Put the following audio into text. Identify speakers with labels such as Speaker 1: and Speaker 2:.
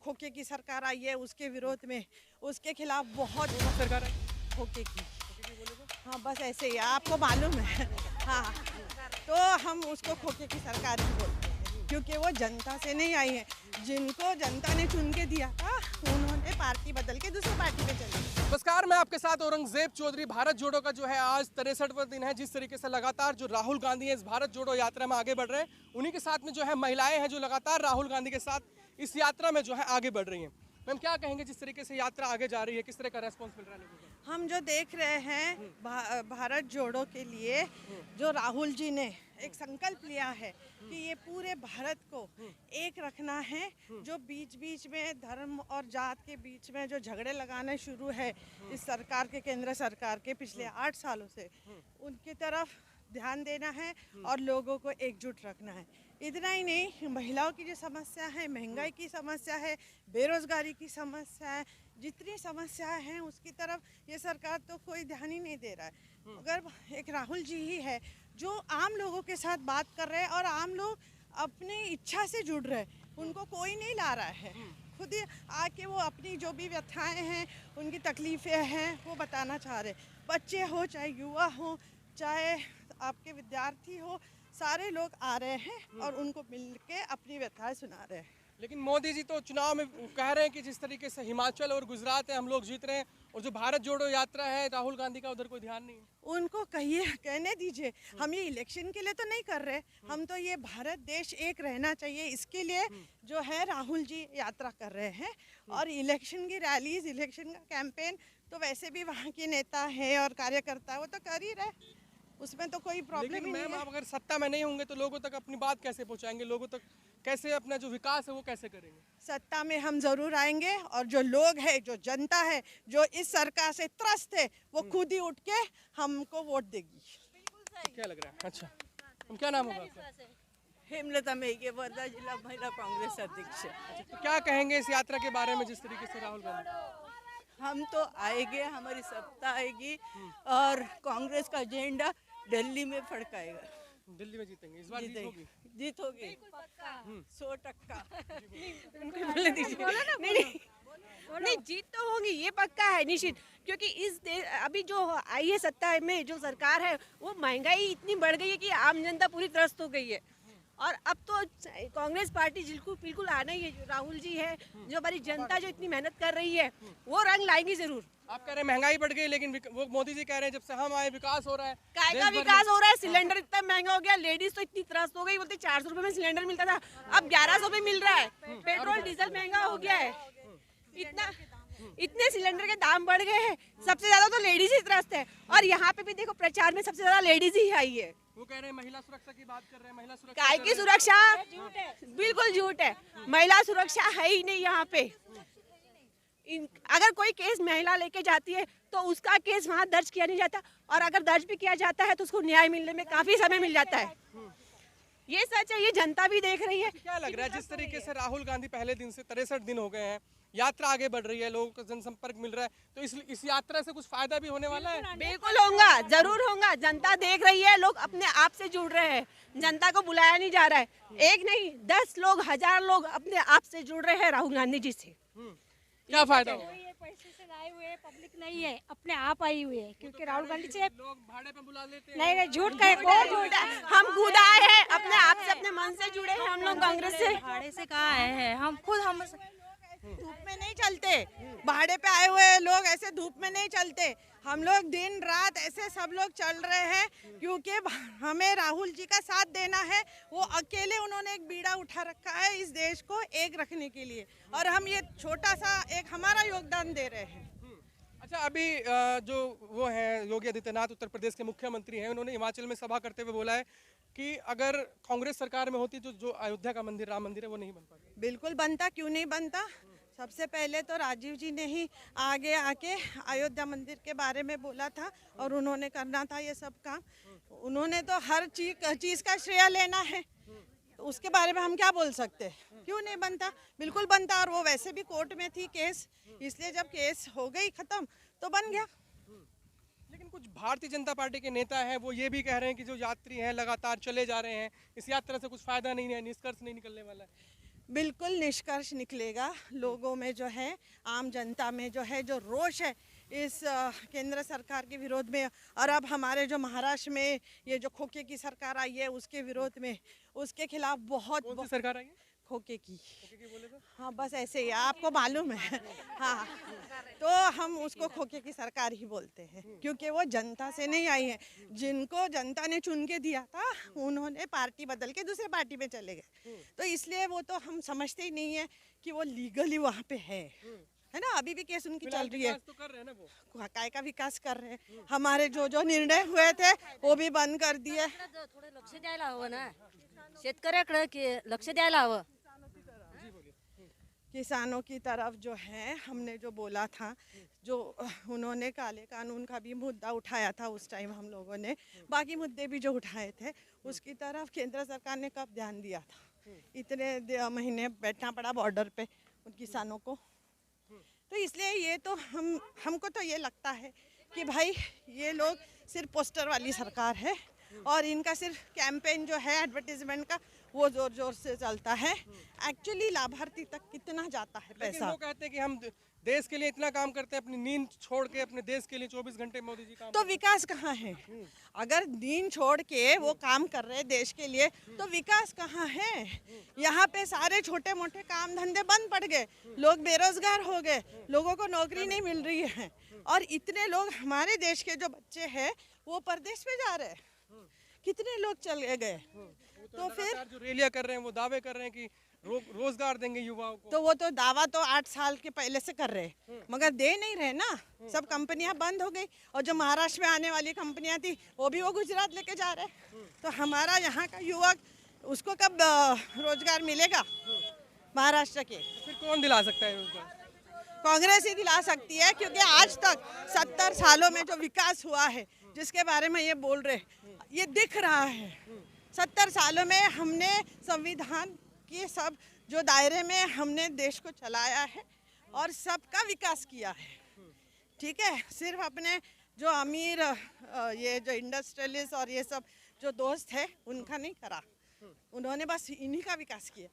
Speaker 1: खोखे की सरकार आई है उसके विरोध में, उसके खिलाफ बहुत
Speaker 2: सरकार है
Speaker 1: खोखे की। हाँ बस ऐसे ही आपको मालूम है। हाँ तो हम उसको खोखे की सरकार ही बोलते हैं क्योंकि वो जनता से नहीं आई है। जिनको जनता ने चुन के दिया था उन्होंने पार्टी बदल के दूसरी पार्टी पे चले गए।
Speaker 2: नमस्कार, मैं आपके साथ औरंगजेब चौधरी। भारत जोड़ो का जो है आज 63वां दिन है। जिस तरीके से लगातार जो राहुल गांधी है इस भारत जोड़ो यात्रा में आगे बढ़ रहे हैं, उन्हीं के साथ में जो है महिलाएं हैं जो लगातार राहुल गांधी के साथ इस यात्रा में जो है आगे बढ़ रही हैं। मैम क्या कहेंगे, जिस तरीके से यात्रा आगे जा रही है किस तरह का रेस्पॉन्स मिल रहा है लोगों को?
Speaker 1: हम जो देख रहे हैं भारत जोड़ो के लिए जो राहुल जी ने एक संकल्प लिया है कि ये पूरे भारत को एक रखना है। जो बीच बीच में धर्म और जात के बीच में जो झगड़े लगाने शुरू है इस सरकार के, केंद्र सरकार के पिछले 8 सालों से, उनकी तरफ ध्यान देना है और लोगों को एकजुट रखना है। इतना ही नहीं, महिलाओं की जो समस्या है, महंगाई की समस्या है, बेरोजगारी की समस्या है, जितनी समस्याएं हैं उसकी तरफ ये सरकार तो कोई ध्यान ही नहीं दे रहा है। अगर एक राहुल जी ही है जो आम लोगों के साथ बात कर रहे हैं और आम लोग अपनी इच्छा से जुड़ रहे हैं, उनको कोई नहीं ला रहा है। खुद ही आके वो अपनी जो भी व्यथाएं हैं, उनकी तकलीफ़ें हैं वो बताना चाह रहे। बच्चे हो चाहे युवा हो चाहे आपके विद्यार्थी हो, सारे लोग आ रहे हैं और उनको मिलके अपनी व्यथाएं सुना रहे हैं।
Speaker 2: लेकिन मोदी जी तो चुनाव में कह रहे हैं कि जिस तरीके से हिमाचल और गुजरात है हम लोग जीत रहे हैं, और जो भारत जोड़ो यात्रा है राहुल गांधी का उधर कोई ध्यान नहीं है।
Speaker 1: उनको कहिए, कहने दीजिए। हम ये इलेक्शन के लिए तो नहीं कर रहे, हम तो ये भारत देश एक रहना चाहिए इसके लिए जो है राहुल जी यात्रा कर रहे हैं। और इलेक्शन की रैलीज, इलेक्शन का कैंपेन तो वैसे भी वहाँ के नेता है और कार्यकर्ता है वो तो कर ही रहे, उसमें तो कोई प्रॉब्लम ही नहीं
Speaker 2: मैम
Speaker 1: है।
Speaker 2: आप अगर सत्ता में नहीं होंगे तो लोगों तक अपनी बात कैसे पहुंचाएंगे, लोगों तक कैसे अपना जो विकास है वो कैसे करेंगे?
Speaker 1: सत्ता में हम जरूर आएंगे और जो लोग हैं, जो जनता है, जो इस सरकार से त्रस्त है, वो खुद ही उठ के हमको वोट देगी।
Speaker 2: क्या लग रहा है? अच्छा, हम क्या नाम होगा आपका?
Speaker 1: हेमलता मेघे, वर्धा जिला महिला कांग्रेस अध्यक्ष।
Speaker 2: तो क्या कहेंगे इस यात्रा के बारे में जिस तरीके से राहुल गांधी?
Speaker 3: हम तो आएंगे, हमारी सत्ता आएगी और कांग्रेस का एजेंडा दिल्ली में फड़काएगा।
Speaker 2: दिल्ली में जीतेंगे इस बार? जीत होगी?
Speaker 3: जीत होगी 100%।
Speaker 4: नहीं, जीत तो होगी, ये पक्का है निश्चित। क्योंकि अभी जो आई है सत्ता में जो सरकार है वो महंगाई इतनी बढ़ गई है कि आम जनता पूरी त्रस्त हो गई है। और अब तो कांग्रेस पार्टी बिल्कुल आना ही है। जो राहुल जी है, जो हमारी जनता जो इतनी मेहनत कर रही है वो रंग लाएंगी जरूर।
Speaker 2: आप कह रहे हैं महंगाई बढ़ गई, लेकिन वो मोदी जी कह रहे हैं जब से हम आए विकास हो रहा है।
Speaker 4: काय का विकास हो रहा है? सिलेंडर इतना महंगा हो गया, लेडीज तो इतनी त्रस्त हो गई, बोलते 400 रुपए में सिलेंडर मिलता था अब 1100 में मिल रहा है। पेट्रोल डीजल महंगा हो गया है, इतने सिलेंडर के दाम बढ़ गए हैं। सबसे ज्यादा तो लेडीज ही त्रस्त है। और यहाँ पे भी देखो प्रचार में सबसे ज्यादा लेडीज ही आई है।
Speaker 2: वो कह रहे हैं महिला सुरक्षा की बात कर रहे हैं। महिला सुरक्षा
Speaker 4: काय की सुरक्षा? बिल्कुल झूठ है, महिला सुरक्षा है ही नहीं यहाँ पे। अगर कोई केस महिला लेके जाती है तो उसका केस वहाँ दर्ज किया नहीं जाता, और अगर दर्ज भी किया जाता है तो उसको न्याय मिलने में काफी समय मिल जाता है। ये सच है, ये जनता भी देख रही है।
Speaker 2: क्या लग रहा है जिस तरीके से राहुल गांधी पहले दिन से 63 दिन हो गए हैं, यात्रा आगे बढ़ रही है, लोगों को जनसंपर्क मिल रहा है, तो इस यात्रा से कुछ फायदा भी होने वाला है?
Speaker 4: बिल्कुल होगा, जरूर होगा। जनता देख रही है, लोग अपने आप से जुड़ रहे हैं, जनता को बुलाया नहीं जा रहा है। एक नहीं 10 लोग, 1000 लोग अपने आप से जुड़ रहे हैं राहुल गांधी जी से।
Speaker 2: क्या फायदा होगा?
Speaker 5: ये पैसे से लाए हुए पब्लिक नहीं है, अपने आप आई हुई है। क्योंकि राहुल गांधी से
Speaker 2: लोग भाड़े पे बुला लेते हैं।
Speaker 5: नहीं, झूठ कहे, कोई झूठ है।
Speaker 4: हम खुद आए हैं, अपने आप से, अपने मन से जुड़े हैं हम लोग कांग्रेस से।
Speaker 5: भाड़े से कहाँ आए हैं हम खुद? हम
Speaker 1: धूप में नहीं चलते, भाड़े पे आए हुए लोग ऐसे धूप में नहीं चलते। हम लोग दिन रात ऐसे सब लोग चल रहे हैं क्योंकि हमें राहुल जी का साथ देना है। वो अकेले उन्होंने एक बीड़ा उठा रखा है इस देश को एक रखने के लिए, और हम ये छोटा सा एक हमारा योगदान दे रहे हैं।
Speaker 2: अच्छा, अभी जो वो हैं योगी आदित्यनाथ, उत्तर प्रदेश के मुख्यमंत्री हैं, उन्होंने हिमाचल में सभा करते हुए बोला है कि अगर कांग्रेस सरकार में होती तो जो अयोध्या का मंदिर, राम मंदिर है, वो नहीं बन पाता।
Speaker 1: बिल्कुल बनता, क्यों नहीं बनता। सबसे पहले तो राजीव जी ने ही आगे आके अयोध्या मंदिर के बारे में बोला था और उन्होंने करना था ये सब काम। उन्होंने तो हर चीज का श्रेय लेना है, तो उसके बारे में हम क्या बोल सकते हैं? क्यों नहीं बनता? बिल्कुल बनता। और वो वैसे भी कोर्ट में थी केस, इसलिए जब केस हो गई खत्म तो बन गया।
Speaker 2: लेकिन कुछ भारतीय जनता पार्टी के नेता हैं वो ये भी कह रहे हैं कि जो यात्री हैं लगातार चले जा रहे हैं, इस यात्रा से कुछ फायदा नहीं है, निष्कर्ष नहीं निकलने वाला है।
Speaker 1: बिल्कुल निष्कर्ष निकलेगा। लोगों में जो है, आम जनता में जो है, जो रोष है इस केंद्र सरकार के विरोध में, और अब हमारे जो महाराष्ट्र में ये जो खोखे की सरकार आई है उसके विरोध में, उसके खिलाफ बहुत
Speaker 2: कौन सी सरकार आई है?
Speaker 1: खोखे की।
Speaker 2: खोखे की बोले तो?
Speaker 1: हाँ, बस ऐसे ही आपको मालूम है। हाँ, तो हम उसको खोखे की सरकार ही बोलते हैं, क्योंकि वो जनता से नहीं आई है। जिनको जनता ने चुन के दिया था उन्होंने पार्टी बदल के दूसरे पार्टी में चले गए, तो इसलिए वो तो हम समझते ही नहीं है कि वो लीगली वहाँ पे है ना। अभी भी केस उनकी चल रही है।
Speaker 2: विकास तो कर रहे हैं ना वो।
Speaker 1: काय का विकास कर रहे हैं। हमारे जो जो निर्णय हुए थे वो भी बंद कर दिए।
Speaker 6: थोडं लक्ष द्यायला हवं ना, शेतकऱ्याकडे लक्ष द्यायला हवं.
Speaker 1: किसानों की तरफ जो है, हमने जो बोला था, जो उन्होंने काले कानून का भी मुद्दा उठाया था उस टाइम हम लोगों ने, बाकी मुद्दे भी जो उठाए थे उसकी तरफ केंद्र सरकार ने कब ध्यान दिया था। इतने महीने बैठना पड़ा बॉर्डर पे उन किसानों को। तो इसलिए ये तो हमको तो ये लगता है कि भाई ये लोग सिर्फ पोस्टर वाली सरकार है, और इनका सिर्फ कैंपेन जो है एडवर्टीजमेंट का वो जोर जोर से चलता है। एक्चुअली लाभार्थी तक कितना जाता है
Speaker 2: लेकिन
Speaker 1: पैसा?
Speaker 2: वो कहते हैं कि हम देश के लिए इतना काम करते हैं, अपनी नींद छोड़ के अपने देश के लिए 24 घंटे मोदी जी काम
Speaker 1: तो विकास कहाँ है? अगर नींद छोड़ के वो काम कर रहे हैं देश के लिए, तो विकास कहाँ है? यहाँ पे सारे छोटे मोटे काम धंधे बंद पड़ गए, लोग बेरोजगार हो गए, लोगों को नौकरी नहीं मिल रही है, और इतने लोग हमारे देश के जो बच्चे हैं वो परदेश में जा रहे हैं। कितने लोग चले गए? तो फिर
Speaker 2: जो रैलियां कर रहे हैं वो दावे कर रहे हैं कि रोजगार देंगे युवाओं को।
Speaker 1: तो वो तो दावा तो 8 साल के पहले से कर रहे, मगर दे नहीं रहे ना। सब कंपनियां बंद हो गई, और जो महाराष्ट्र में आने वाली कंपनियां थी वो गुजरात लेके जा रहे। तो हमारा यहाँ का युवक, उसको कब रोजगार मिलेगा? महाराष्ट्र के
Speaker 2: फिर कौन दिला सकता है रोजगार?
Speaker 1: कांग्रेस ही दिला सकती है, क्योंकि आज तक 70 सालों में जो विकास हुआ है जिसके बारे में ये बोल रहे, ये दिख रहा है। 70 सालों में हमने संविधान के सब जो दायरे में हमने देश को चलाया है और सबका विकास किया है। ठीक है, सिर्फ अपने जो अमीर ये जो इंडस्ट्रियलिस्ट और ये सब जो दोस्त है उनका नहीं करा, उन्होंने बस इन्हीं का विकास किया।